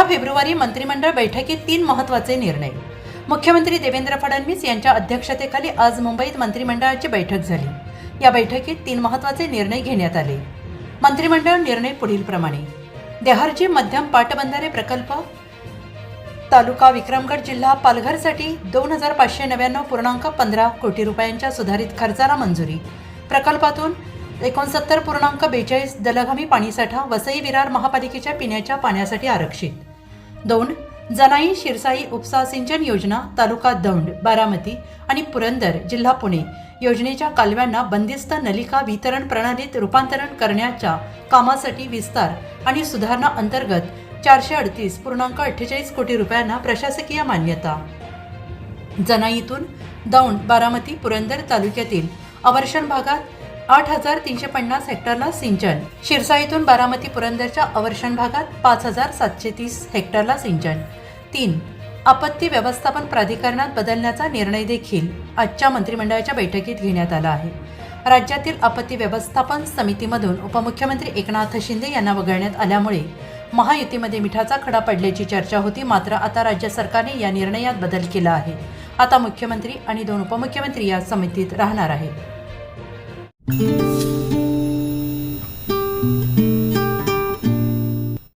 13 February मंत्रिमंडळ बैठकीत 3 महत्त्वाचे निर्णय। मुख्यमंत्री देवेंद्र फडणवीस यांच्या अध्यक्षतेखाली आज मुंबईत मंत्रिमंडळाची बैठक झाली। या बैठकीत 3 महत्त्वाचे निर्णय घेण्यात आले। मंत्रिमंडळ निर्णय पुढीलप्रमाणे: देहरजी मध्यम पाटबंधारे प्रकल्प तालुका विक्रमगड जिल्हा पालघरसाठी 2599.15 कोटी रुपयांच्या सुधारित खर्चाला मंजुरी। प्रकल्पातून 69.42 दलघमी पाणीसाठा वसई विरार महापालिकेच्या पिण्याच्या पाण्यासाठी आरक्षित। 2. जनाई शिरसाई उपसा सिंचन योजना तालुका दौंड बारामती आणि पुरंदर जिल्हा पुणे योजनेच्या कालव्यांना बंदिस्त नलिका वितरण प्रणालीत रूपांतरण करण्याच्या कामासाठी विस्तार आणि सुधारणा अंतर्गत 438.48 कोटी रुपयांना प्रशासकीय मान्यता। जनाईतून दौंड बारामती पुरंदर तालुक्यातील अवर्षण भागात 8,350 हेक्टरला सिंचन। शिरसाईतून बारामती पुरंदरच्या अवर्षण भागात 5,730 हेक्टरला सिंचन। 3. आपत्ती व्यवस्थापन प्राधिकरणात बदलण्याचा निर्णय देखील आजच्या मंत्रिमंडळाच्या बैठकीत घेण्यात आला आहे। राज्यातील आपत्ती व्यवस्थापन समितीमधून उपमुख्यमंत्री एकनाथ शिंदे यांना वगळण्यात आल्यामुळे महायुतीमध्ये मिठाचा खडा पडल्याची चर्चा होती। मात्र आता राज्य सरकारने या निर्णयात बदल केला आहे। आता मुख्यमंत्री आणि 2 उपमुख्यमंत्री या समितीत राहणार आहेत।